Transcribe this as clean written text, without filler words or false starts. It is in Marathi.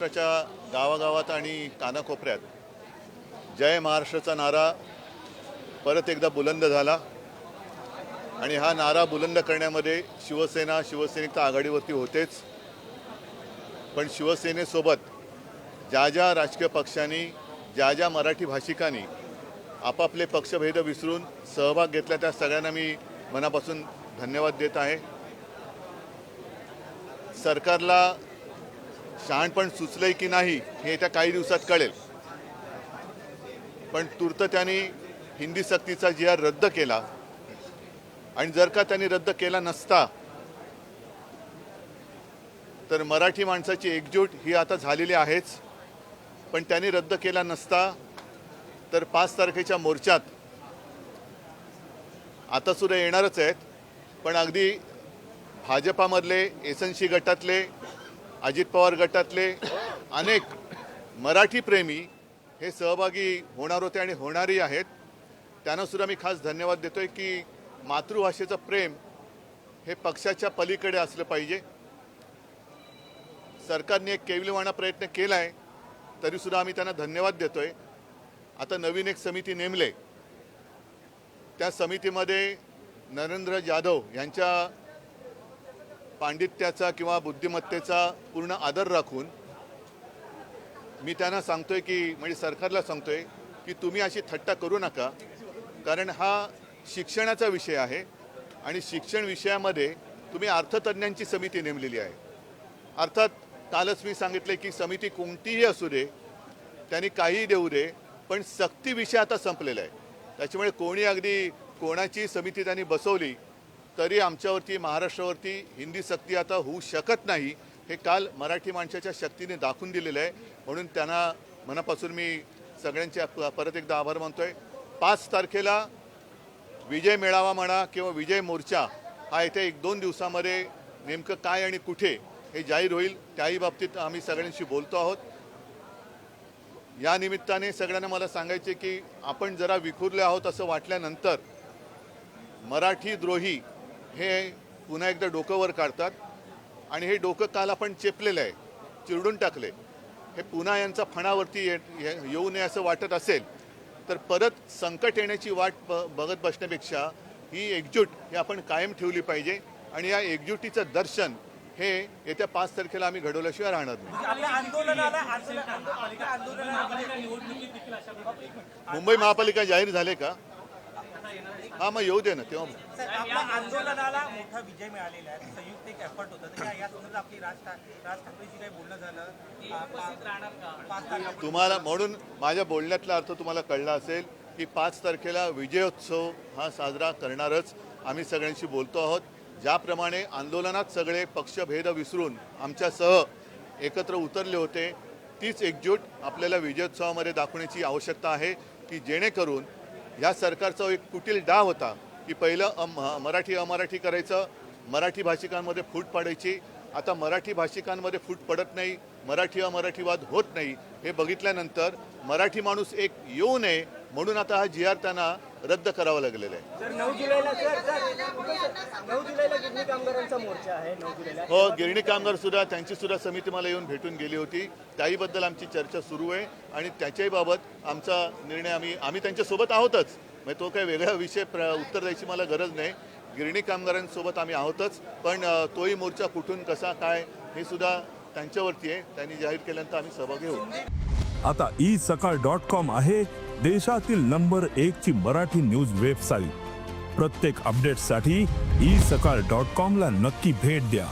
महाराष्ट्राच्या गावागावात आणि कानाकोपऱ्यात जय महाराष्ट्राचा नारा परत एकदा बुलंद झाला आणि हा नारा बुलंद करण्यामध्ये शिवसैनिक तर आघाडीवरती होतेच, पण शिवसेनेसोबत ज्या राजकीय पक्षांनी ज्या मराठी भाषिकांनी आपापले पक्षभेद विसरून सहभाग घेतला त्या सगळ्यांना मी मनापासून धन्यवाद देत आहे। सरकारला शहाणपण सुचलंय की नाही हे येत्या काही दिवसात कळेल, पण तूर्त त्यांनी हिंदी सक्तीचा GR रद्द केला आणि जर का त्यांनी रद्द केला नसता तर मराठी माणसाची एकजूट ही आता झालेली आहेच, पण त्यांनी रद्द केला नसता तर 5 तारखेच्या मोर्चात आता सुद्धा येणारच आहेत, पण अगदी भाजपामधले SNC गटातले अजित पवार गटातले अनेक मराठी प्रेमी हे सहभागी होणार होते आणि होणारही आहेत। त्यांना सुद्धा मी खास धन्यवाद देतोय की मातृभाषेचं प्रेम हे पक्षाच्या पलीकडे असलं पाहिजे। सरकारने एक केविलवाणा प्रयत्न केला आहे तरी सुद्धा आम्ही त्यांना धन्यवाद देतोय। आता नवीन एक समिती नेमले, त्या समितीमध्ये नरेंद्र जाधव यांच्या पांडित्याचा किंवा बुद्धिमत्तेचा पूर्ण आदर राखून मी त्यांना सांगतोय की म्हणजे सरकारला सांगतोय की तुम्ही अशी थट्टा करू नका, कारण हा शिक्षणाचा विषय आहे आणि शिक्षण विषयामध्ये तुम्ही अर्थतज्ञांची समिती नेमलेली आहे। अर्थात कालच मी सांगितले की समिती कोणतीही असू दे, त्यांनी काहीही देऊ दे, पण सक्ती विषय आता संपलेला आहे। त्याच्यामुळे कोणी अगदी कोणाची समिती त्यांनी बसवली तरी आमच्यावरती महाराष्ट्रावरती हिंदी सक्ती आता होऊ शकत नाही, हे काल मराठी माणसाच्या शक्तीने दाखवून दिलेलं आहे। म्हणून त्यांना मनापासून मी सगळ्यांचे परत एकदा आभार मानतोय। 5 तारखेला विजय मेळावा म्हणा किंवा विजय मोर्चा हा येत्या 1-2 दिवसामध्ये नेमकं काय आणि कुठे हे जाहीर होईल, त्याही बाबतीत आम्ही सगळ्यांशी बोलतो आहोत। या निमित्ताने सगळ्यांना मला सांगायचे की आपण जरा विखुरले आहोत असं वाटल्यानंतर मराठी द्रोही हे पुन्हा एकदा डोकं वर काढतात आणि हे डोकं काल आपण चेपलेलं आहे, चिरडून टाकले, हे पुन्हा यांचा फणावरती येऊ नये असं वाटत असेल तर परत संकट येण्याची वाट बघत बसण्यापेक्षा ही एकजूट ही आपण कायम ठेवली पाहिजे आणि या एकजुटीचं दर्शन हे येत्या 5 तारखेला आम्ही घडवल्याशिवाय राहणार नाही। मुंबई महापालिका जाहीर झाले का? हा, मग येऊ दे ना तेव्हा। आंदोलनाला मोठा विजय मिळालेला आहे, संयुक्त एक एफर्ट होता, तर या संदर्भात आपली राज ठाकरेंशी काही बोलणं झालं? तुम्हाला म्हणून माझ्या बोलण्यातला अर्थ तुम्हाला कळला असेल की 5 तारखेला विजयोत्सव हा साजरा करणारच आम्ही सगळ्यांशी बोलतो आहोत। ज्याप्रमाणे आंदोलनात सगळे पक्षभेद विसरून आमच्यासह एकत्र उतरले होते, तीच एकजूट आपल्याला विजयोत्सवामध्ये दाखवण्याची आवश्यकता आहे की जेणेकरून या सरकारचा एक कुटील डाव होता की पहिलं मराठी अमराठी करायचं, मराठी भाषिकांमध्ये फूट पाडायची। आता मराठी भाषिकांमध्ये फूट पडत नाही, मराठी अमराठीवाद होत नाही, हे बघितल्यानंतर मराठी माणूस एक येऊ नये म्हणून आता हा GR त्यांना रद्द करावा लागलेला आहे। 9 जुलैला गिरणी कामगारांचा मोर्चा आहे। 9 जुलैला हो, गिरणी कामगार सुद्धा त्यांची सुद्धा समिती मला येऊन भेटून गेली होती, त्याहीबद्दल आमची चर्चा सुरू आहे आणि त्याच्याही बाबत आमचा निर्णय आम्ही त्यांच्यासोबत आहोतच, म्हणजे तो काही वेगळा विषय उत्तर द्यायची मला गरज नाही। गिरणी कामगारांसोबत आम्ही आहोतच, पण तोही मोर्चा कुठून कसा काय हे सुद्धा त्यांच्यावरती आहे, त्यांनी जाहीर केल्यानंतर आम्ही सहभागी होऊ। आता isakal.com आहे देशातील नंबर 1 ची मराठी न्यूज वेबसाईट। प्रत्येक अपडेटसाठी isakal.com ला नक्की भेट द्या।